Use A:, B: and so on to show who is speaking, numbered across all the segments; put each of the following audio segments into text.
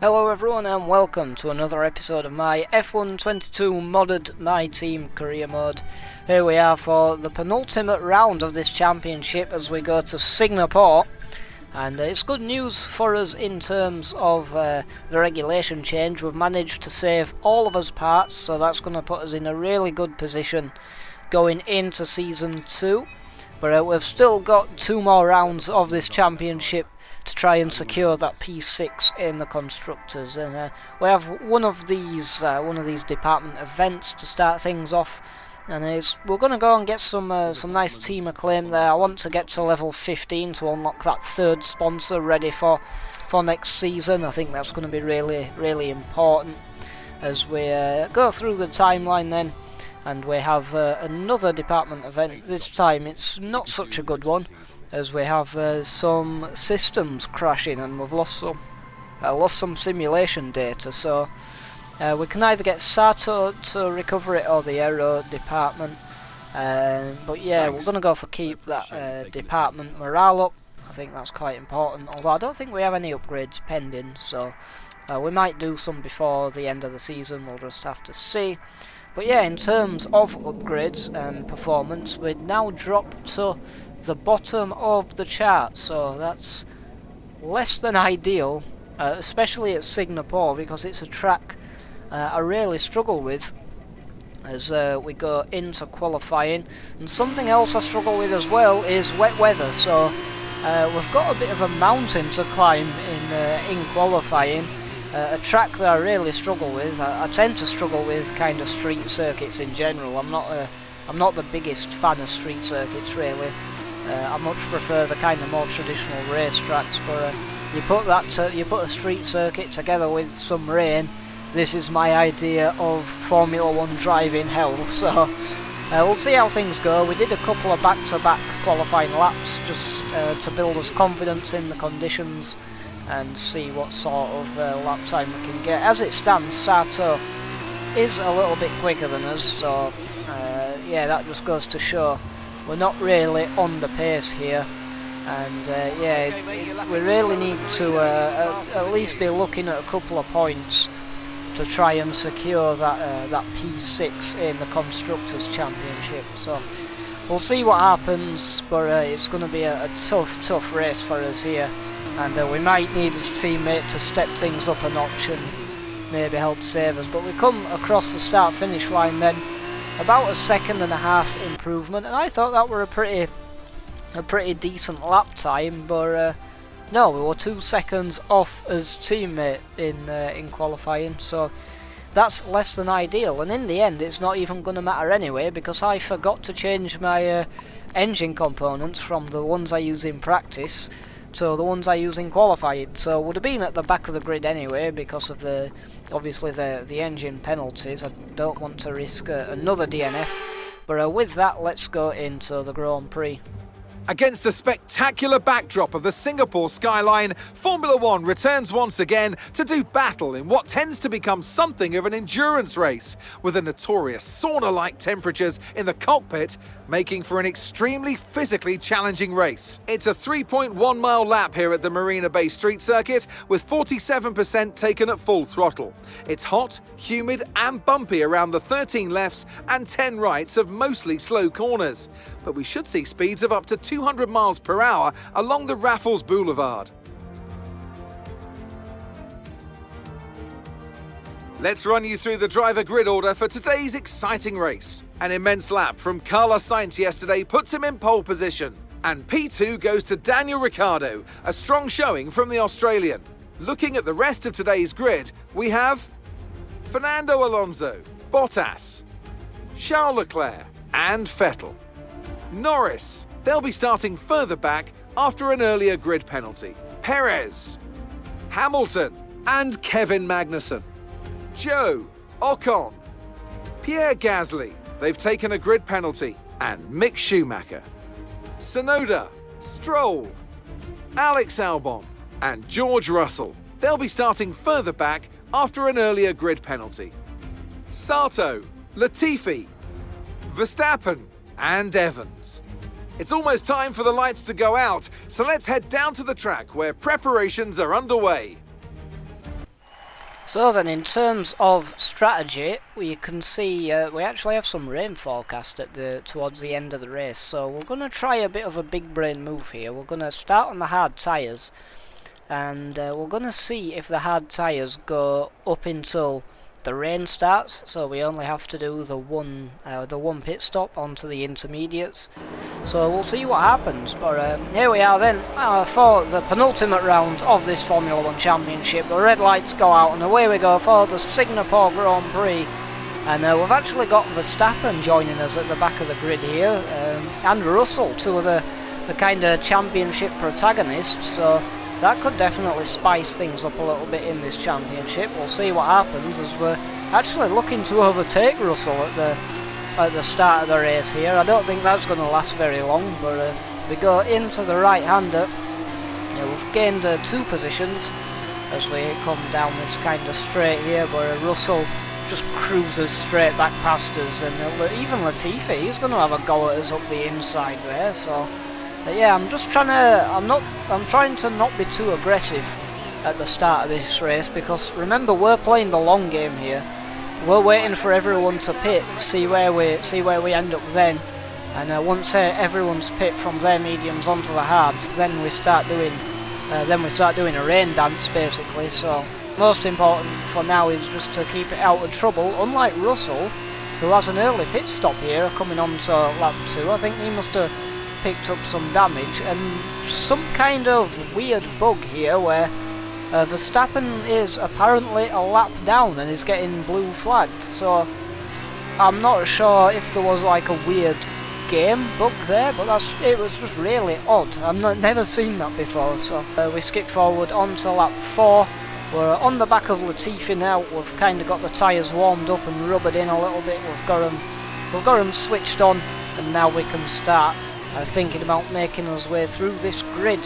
A: Hello everyone and welcome to another episode of my F1 22 modded Myteam career mode. Here we are for the penultimate round of this championship as we go to Singapore. And it's good news for us in terms of the regulation change. We've managed to save all of us parts, so that's going to put us in a really good position going into Season 2. But we've still got 2 more rounds of this championship to try and secure that P6 in the constructors, and we have one of these department events to start things off, and we're going to go and get some nice team acclaim there. I want to get to level 15 to unlock that 3rd sponsor ready for next season. I think that's going to be really important as we go through the timeline then. And we have another department event. This time it's not such a good one, as we have some systems crashing and we've lost some simulation data. So we can either get Sato to recover it or the aero department. But yeah, we're going to go for keep that department morale up. I think that's quite important. Although I don't think we have any upgrades pending, so we might do some before the end of the season. We'll just have to see. But yeah, in terms of upgrades and performance, we'd now drop to the bottom of the chart, so that's less than ideal, especially at Singapore, because it's a track I really struggle with as we go into qualifying. And something else I struggle with as well is wet weather, so we've got a bit of a mountain to climb in qualifying. A track that I really struggle with. I tend to struggle with kind of street circuits in general. I'm not the biggest fan of street circuits really. I much prefer the kind of more traditional race tracks. But you put a street circuit together with some rain. This is my idea of Formula 1 driving hell. So we'll see how things go. We did a couple of back-to-back qualifying laps just to build us confidence in the conditions and see what sort of lap time we can get. As it stands, Sato is a little bit quicker than us, so yeah, that just goes to show we're not really on the pace here. And yeah, we really need to at least be looking at a couple of points to try and secure that P6 in the Constructors' Championship. So we'll see what happens, but it's going to be a tough race for us here. And we might need his teammate to step things up a notch and maybe help save us. But we come across the start-finish line then, about a 1.5 second improvement, and I thought that were a pretty decent lap time. But no, we were 2 seconds off as teammate in qualifying, so that's less than ideal. And in the end, it's not even going to matter anyway, because I forgot to change my engine components from the ones I use in practice to the ones I use in qualifying, so would have been at the back of the grid anyway because of obviously the engine penalties. I don't want to risk another DNF, but with that, let's go into the Grand Prix.
B: Against the spectacular backdrop of the Singapore skyline, Formula 1 returns once again to do battle in what tends to become something of an endurance race, with the notorious sauna-like temperatures in the cockpit making for an extremely physically challenging race. It's a 3.1 mile lap here at the Marina Bay Street Circuit, with 47% taken at full throttle. It's hot, humid and bumpy around the 13 lefts and 10 rights of mostly slow corners, but we should see speeds of up to 200 miles per hour along the Raffles Boulevard. Let's run you through the driver grid order for today's exciting race. An immense lap from Carlos Sainz yesterday puts him in pole position. And P2 goes to Daniel Ricciardo, a strong showing from the Australian. Looking at the rest of today's grid, we have Fernando Alonso, Bottas, Charles Leclerc and Vettel. Norris, they'll be starting further back after an earlier grid penalty. Perez, Hamilton and Kevin Magnussen. Joe, Ocon, Pierre Gasly, they've taken a grid penalty, and Mick Schumacher. Tsunoda, Stroll, Alex Albon and George Russell, they'll be starting further back after an earlier grid penalty. Sato, Latifi, Verstappen and Evans. It's almost time for the lights to go out, so let's head down to the track where preparations are underway.
A: So then, in terms of strategy, we can see we actually have some rain forecast towards the end of the race. So we're going to try a bit of a big brain move here. We're going to start on the hard tyres, and we're going to see if the hard tyres go up until the rain starts. So we only have to do the one pit stop onto the intermediates. So we'll see what happens, but here we are then for the penultimate round of this Formula 1 Championship. The red lights go out and away we go for the Singapore Grand Prix. And we've actually got Verstappen joining us at the back of the grid here, and Russell, two of the kind of championship protagonists, so that could definitely spice things up a little bit in this championship. We'll see what happens as we're actually looking to overtake Russell at the start of the race here. I don't think that's going to last very long, but we go into the right-hander. We've gained 2 positions as we come down this kind of straight here, where Russell just cruises straight back past us, and even Latifi, he's going to have a go at us up the inside there. So yeah, I'm trying to not be too aggressive at the start of this race, because remember, we're playing the long game here. We're waiting for everyone to pit, see where we end up then, and once everyone's pit from their mediums onto the hards, then we start doing a rain dance basically. So most important for now is just to keep it out of trouble. Unlike Russell, who has an early pit stop here coming on to lap 2, I think he must have picked up some damage and some kind of weird bug here where Verstappen is apparently a lap down and is getting blue flagged. So I'm not sure if there was like a weird game bug there, but it was just really odd. I've never seen that before. So we skip forward onto lap 4. We're on the back of Latifi now. We've kind of got the tyres warmed up and rubbered in a little bit. We've got them switched on, and now we can start thinking about making us way through this grid.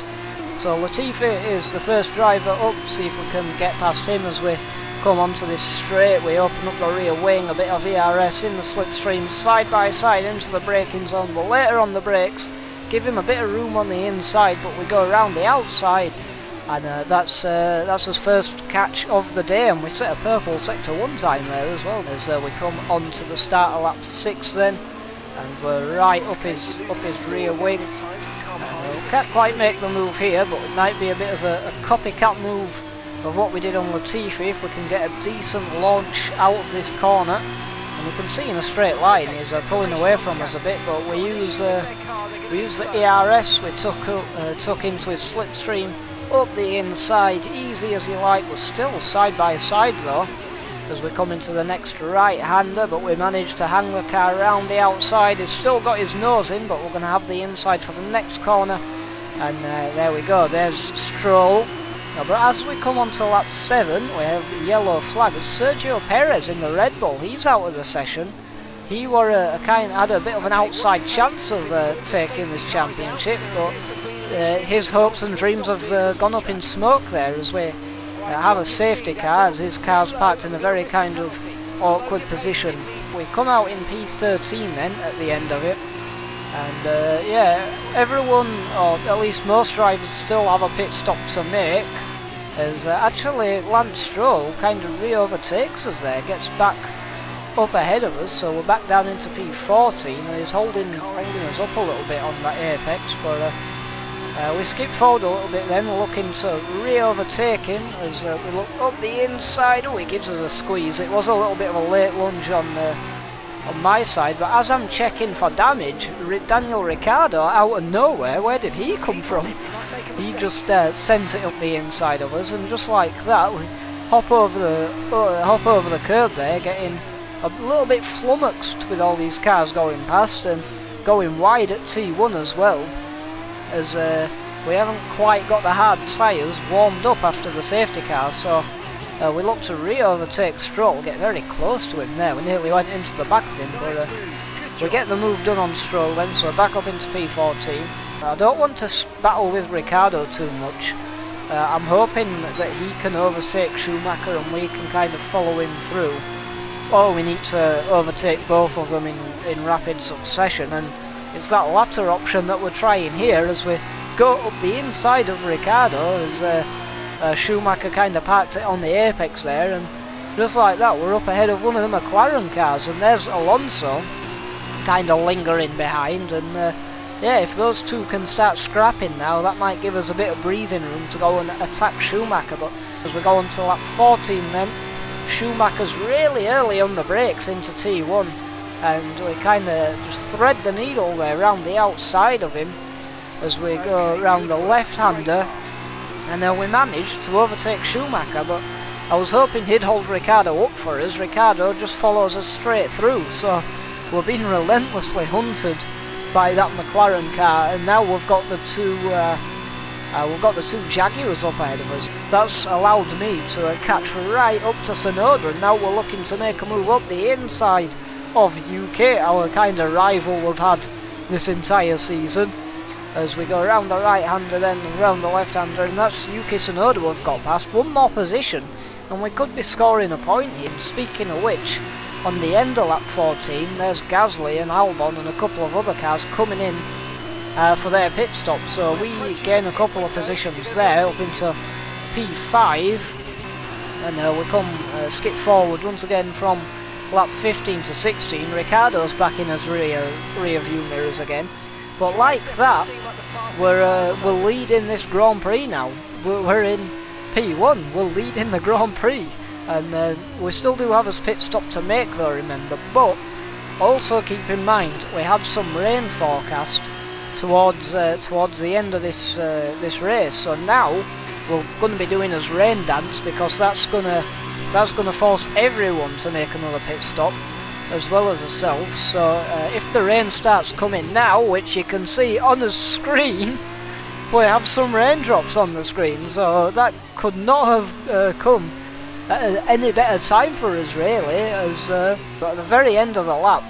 A: So Latifi is the first driver up. See if we can get past him as we come onto this straight. We open up the rear wing, a bit of ERS in the slipstream, side by side into the braking zone, but later on the brakes give him a bit of room on the inside, but we go around the outside, and that's his first catch of the day, and we set a purple sector 1 time there as well. As we come on to the start of lap 6 then, and we're right up his rear wing. Can't quite make the move here, but it might be a bit of a copycat move of what we did on Latifi if we can get a decent launch out of this corner. And you can see in a straight line he's pulling away from us a bit, but we use the ERS. We took into his slipstream up the inside, easy as you like. We're still side by side though as we come into the next right-hander, but we managed to hang the car around the outside. He's still got his nose in, but we're going to have the inside for the next corner. And there we go, there's Stroll. But as we come on to lap 7, we have yellow flag. It's Sergio Perez in the Red Bull. He's out of the session. He had a bit of an outside chance of taking this championship, but his hopes and dreams have gone up in smoke there as we have a safety car, as his car's parked in a very kind of awkward position. We come out in P13 then at the end of it, and yeah, everyone, or at least most drivers, still have a pit stop to make, as actually Lance Stroll kind of re-overtakes us there, gets back up ahead of us, so we're back down into P14, and he's holding us up a little bit on that apex, but we skip forward a little bit then, looking to re-overtake him as we look up the inside. Oh, he gives us a squeeze. It was a little bit of a late lunge on my side, but as I'm checking for damage, Daniel Ricciardo out of nowhere, where did he come from? He just sends it up the inside of us, and just like that, we hop over the curb there, getting a little bit flummoxed with all these cars going past and going wide at T1 as well, as we haven't quite got the hard tyres warmed up after the safety car. So we look to re-overtake Stroll, get very close to him there. We nearly went into the back of him, but we get the move done on Stroll then, so back up into P14. I don't want to battle with Ricciardo too much. I'm hoping that he can overtake Schumacher and we can kind of follow him through. Or we need to overtake both of them in rapid succession, and it's that latter option that we're trying here as we go up the inside of Ricciardo, as Schumacher kind of parked it on the apex there, and just like that we're up ahead of one of the McLaren cars, and there's Alonso kind of lingering behind, and yeah, if those two can start scrapping now, that might give us a bit of breathing room to go and attack Schumacher. But as we go on to lap 14 then, Schumacher's really early on the brakes into T1, and we kind of just thread the needle there around the outside of him as we go around the left-hander, and we managed to overtake Schumacher, but I was hoping he'd hold Ricciardo up for us. Ricciardo just follows us straight through, so we're being relentlessly hunted by that McLaren car, and now we've got the two Jaguars up ahead of us. That's allowed me to catch right up to Tsunoda, and now we're looking to make a move up the inside of UK, our kind of rival we've had this entire season, as we go around the right-hander then and around the left-hander, and that's Yuki Tsunoda we've got past. One more position and we could be scoring a point here. Speaking of which, on the end of lap 14 there's Gasly and Albon and a couple of other cars coming in for their pit stop, so we gain a couple of positions there up into P5, and we come skip forward once again from lap 15 to 16. Ricciardo's back in his rear view mirrors again, but like that we're leading this Grand Prix now. We're in P1, we're leading the Grand Prix, and we still do have a pit stop to make though, remember, but also keep in mind we had some rain forecast towards the end of this race, so now we're going to be doing his rain dance, because that's gonna force everyone to make another pit stop as well as ourselves. So if the rain starts coming now, which you can see on the screen, we have some raindrops on the screen, so that could not have come at any better time for us really, as at the very end of the lap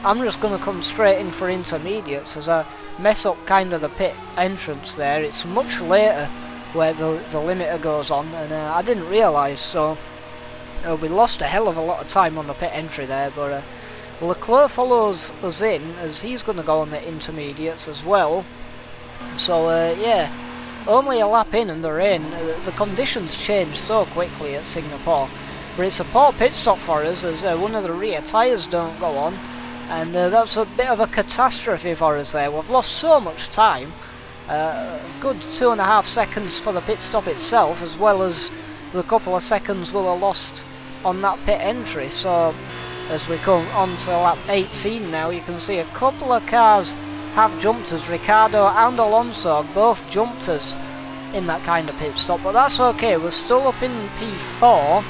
A: I'm just going to come straight in for intermediates as I mess up kind of the pit entrance there. It's much later where the limiter goes on, and I didn't realise, so we lost a hell of a lot of time on the pit entry there, but Leclerc follows us in as he's going to go on the intermediates as well. So yeah, only a lap in and the rain, the conditions change so quickly at Singapore, but it's a poor pit stop for us as one of the rear tyres don't go on, and that's a bit of a catastrophe for us there. We've lost so much time, good 2.5 seconds for the pit stop itself, as well as the couple of seconds we'll have lost on that pit entry. So as we come on to lap 18 now, you can see a couple of cars have jumped us. Ricciardo and Alonso both jumped us in that kind of pit stop, but that's okay, we're still up in P4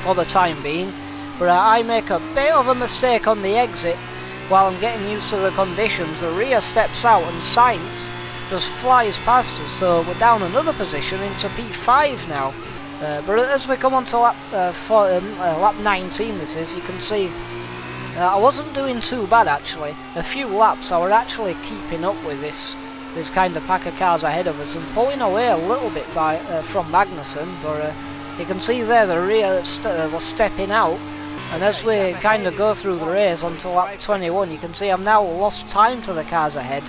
A: for the time being. But I make a bit of a mistake on the exit while I'm getting used to the conditions. The rear steps out and Sainz just flies past us, so we're down another position into P5 now. But as we come on to lap 19 this is, you can see I wasn't doing too bad actually. A few laps I were actually keeping up with this kind of pack of cars ahead of us and pulling away a little bit from Magnussen, but you can see there the rear was stepping out, and as we kind of go through the race onto lap 21 you can see I've now lost time to the cars ahead,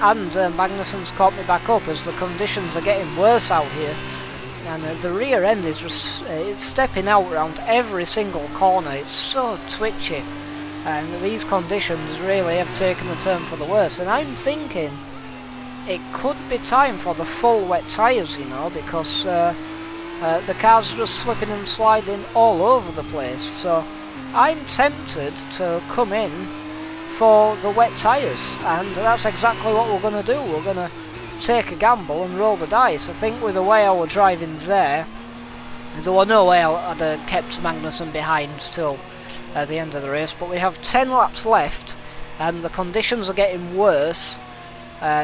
A: and Magnussen's caught me back up as the conditions are getting worse out here. And the rear end is just it's stepping out around every single corner. It's so twitchy, and these conditions really have taken a turn for the worse. And I'm thinking it could be time for the full wet tyres, you know, because the car's just slipping and sliding all over the place. So I'm tempted to come in for the wet tyres, and that's exactly what we're going to do. We're going to take a gamble and roll the dice. I think with the way I was driving there was no way I'd have kept Magnussen behind till the end of the race, but we have 10 laps left and the conditions are getting worse,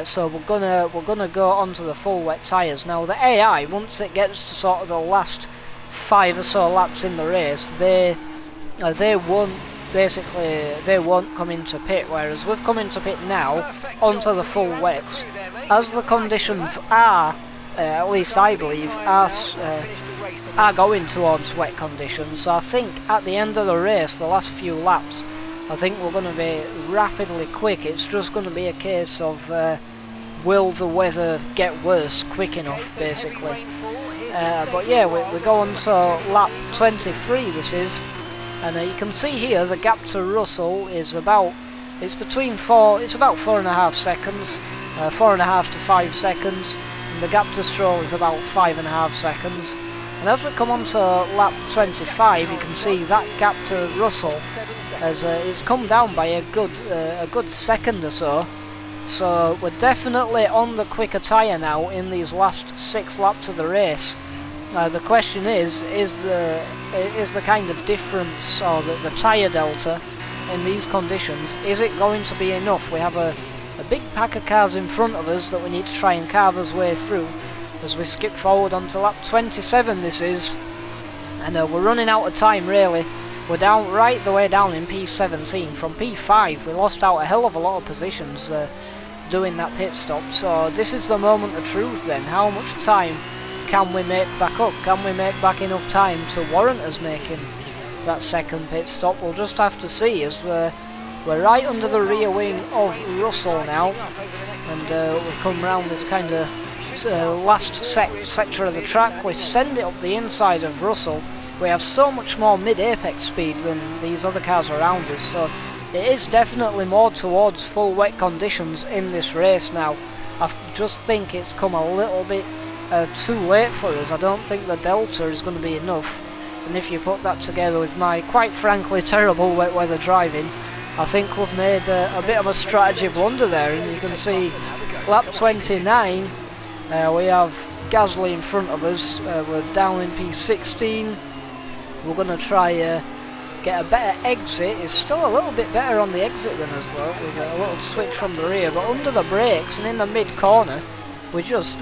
A: so we're gonna go onto the full wet tyres. Now the AI, once it gets to sort of the last 5 or so laps in the race, they won't come into pit, whereas we've come into pit now onto the full wets. As the conditions are, at least I believe, are going towards wet conditions, so I think at the end of the race, the last few laps, I think we're going to be rapidly quick. It's just going to be a case of will the weather get worse quick enough, basically. But yeah, we go on to lap 23 this is, and you can see here the gap to Russell is about, it's about 4.5 seconds, 4.5 to 5 seconds, and the gap to Stroll is about 5.5 seconds. And as we come on to lap 25, you can see that gap to Russell has it's come down by a good second or so. So we're definitely on the quicker tyre now in these last 6 laps of the race. The question is the kind of difference, or the tyre delta in these conditions, is it going to be enough? We have a big pack of cars in front of us that we need to try and carve our way through as we skip forward onto lap 27 this is, and we're running out of time really. We're down right the way down in P17. From P5 we lost out a hell of a lot of positions doing that pit stop, so this is the moment of truth then. How much time can we make back up? Can we make back enough time to warrant us making that second pit stop? We'll just have to see, as we're right under the rear wing of Russell now, and we come round this kind of last sector of the track. We send it up the inside of Russell. We have so much more mid-apex speed than these other cars around us, so it is definitely more towards full wet conditions in this race now. I just think it's come a little bit too late for us. I don't think the delta is going to be enough, and if you put that together with my quite frankly terrible wet weather driving, I think we've made a bit of a strategy blunder there. And you can see lap 29, we have Gasly in front of us. We're down in P16. We're going to try get a better exit. It's still a little bit better on the exit than us though. We get a little switch from the rear, but under the brakes and in the mid corner we just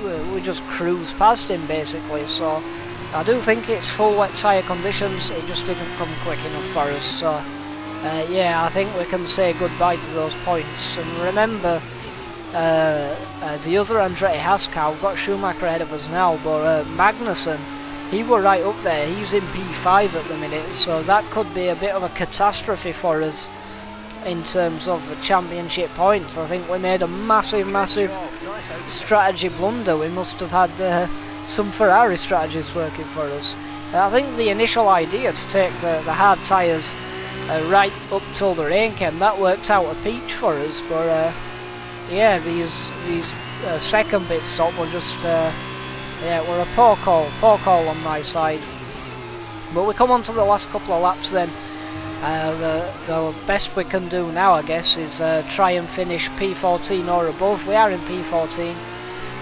A: cruise past him basically. So I do think it's full wet tyre conditions. It just didn't come quick enough for us. So yeah, I think we can say goodbye to those points. And remember, the other Andretti Haas car, we've got Schumacher ahead of us now, but Magnussen, he were right up there. He's in P5 at the minute, so that could be a bit of a catastrophe for us in terms of the championship points. I think we made a massive strategy blunder. We must have had some Ferrari strategies working for us. I think the initial idea to take the hard tyres right up till the rain came, that worked out a peach for us, but yeah, these second pit stop were just yeah, we're a poor call on my side. But we come on to the last couple of laps then. The best we can do now, I guess, is try and finish P14 or above. We are in P14,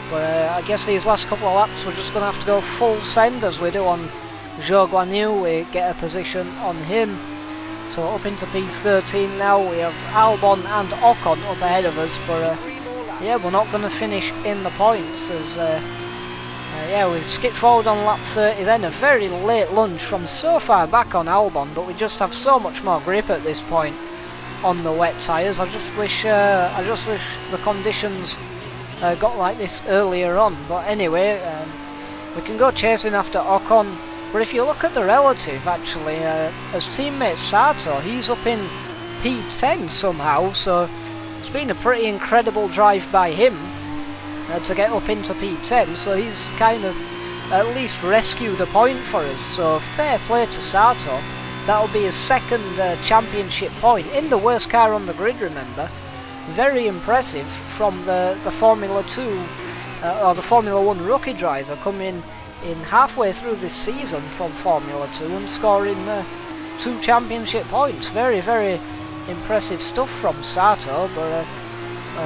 A: but I guess these last couple of laps we're just going to have to go full send as we do on Zhou Guanyu. We get a position on him. So up into P13 now. We have Albon and Ocon up ahead of us, but yeah, we're not going to finish in the points as yeah, we skip forward on lap 30 then. A very late lunge from so far back on Albon, but we just have so much more grip at this point on the wet tyres. I just wish the conditions got like this earlier on. But anyway, we can go chasing after Ocon. But if you look at the relative, actually, as teammate Sato, he's up in P10 somehow, so it's been a pretty incredible drive by him to get up into P10, so he's kind of at least rescued a point for us, so fair play to Sato. That'll be his second championship point in the worst car on the grid, remember. Very impressive from the Formula 2 or the Formula 1 rookie driver coming in halfway through this season from Formula 2 and scoring 2 championship points. Very impressive stuff from Sato. But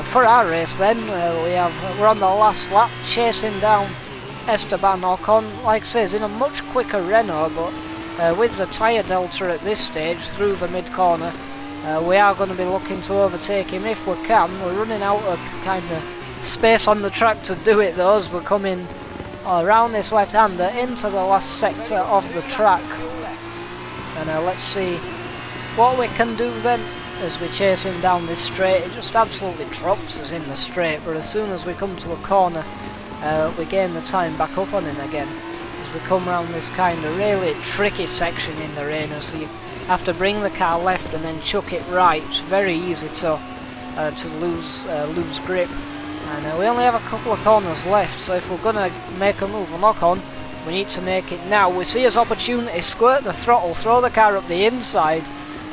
A: for our race then, we're on the last lap chasing down Esteban Ocon. Like I say, he's in a much quicker Renault, but with the tyre delta at this stage through the mid corner, we are going to be looking to overtake him if we can. We're running out of kind of space on the track to do it though, as we're coming around this left-hander into the last sector of the track. And let's see what we can do then as we chase him down this straight. It just absolutely drops us in the straight, but as soon as we come to a corner, we gain the time back up on him again as we come around this kind of really tricky section in the rain, as you have to bring the car left and then chuck it right. It's very easy to lose grip, and we only have a couple of corners left, so if we're going to make a move on Ocon, We need to make it now. We see his opportunity, squirt the throttle, throw the car up the inside.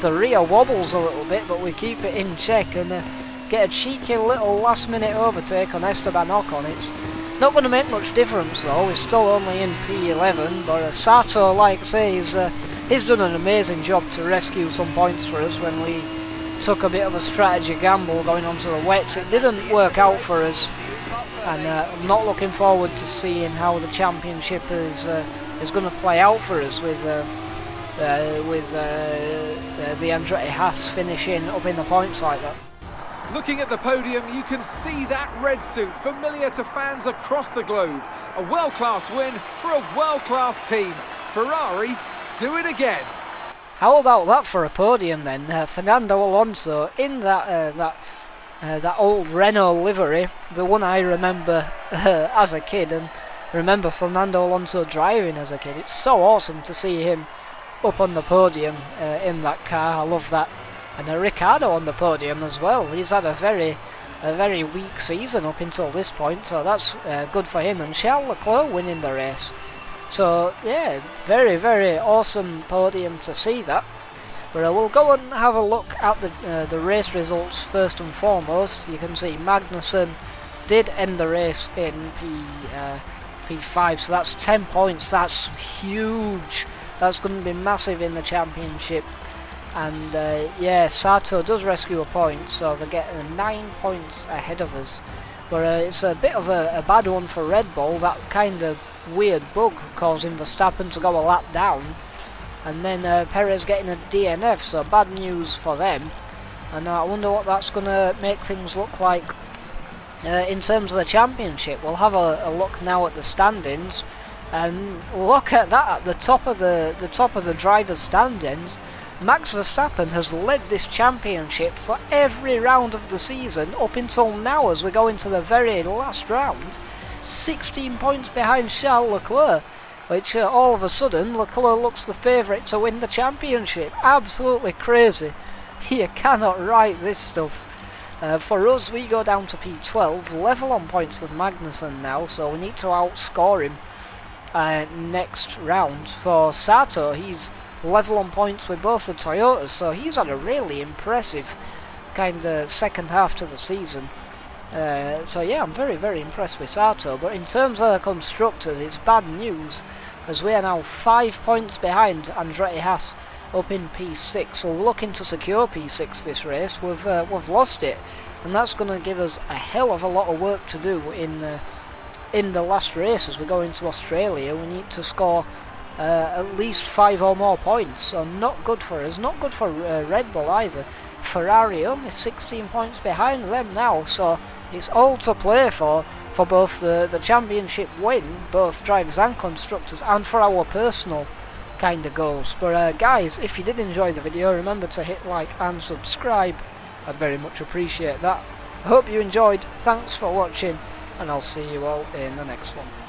A: The rear wobbles a little bit, but we keep it in check and get a cheeky little last minute overtake on Esteban Ocon. It's not going to make much difference though, we're still only in P11, but Sato, like I say, he's done an amazing job to rescue some points for us when we took a bit of a strategy gamble going onto the wets. It didn't work out for us, and I'm not looking forward to seeing how the championship is going to play out for us with the Andretti Haas finishing up in the points like that.
B: Looking at the podium, you can see that red suit familiar to fans across the globe. A world-class win for a world-class team. Ferrari, do it again.
A: How about that for a podium then? Fernando Alonso in that old Renault livery, the one I remember as a kid, and remember Fernando Alonso driving as a kid. It's so awesome to see him up on the podium in that car. I love that. And Ricciardo on the podium as well. He's had a very weak season up until this point, so that's good for him. And Charles Leclerc winning the race. So yeah, very, very awesome podium to see that. But we'll go and have a look at the race results first and foremost. You can see Magnussen did end the race in P5, so that's 10 points. That's huge. That's going to be massive in the championship. And yeah, Sato does rescue a point, so they're getting 9 points ahead of us. But it's a bit of a bad one for Red Bull, that kind of weird bug causing Verstappen to go a lap down. And then Perez getting a DNF, so bad news for them. And I wonder what that's going to make things look like in terms of the championship. We'll have a look now at the standings. And look at that, at the top of the drivers' standings. Max Verstappen has led this championship for every round of the season up until now as we go into the very last round. 16 points behind Charles Leclerc, which all of a sudden Leclerc looks the favourite to win the championship. Absolutely crazy. You cannot write this stuff. For us, we go down to P12, level on points with Magnussen now, so we need to outscore him next round. For Sato, he's level on points with both the Toyotas, so he's had a really impressive kind of second half to the season. So yeah, I'm very, very impressed with Sato. But in terms of the constructors, it's bad news, as we are now 5 points behind Andretti Haas up in P6. So we're looking to secure P6 this race. We've lost it, and that's going to give us a hell of a lot of work to do in the last race as we go into Australia. We need to score at least 5 or more points, so not good for us, not good for Red Bull either. Ferrari only 16 points behind them now, so it's all to play for both the championship win, both drivers and constructors, and for our personal kind of goals. But guys, if you did enjoy the video, remember to hit like and subscribe. I'd very much appreciate that. I hope you enjoyed, thanks for watching, and I'll see you all in the next one.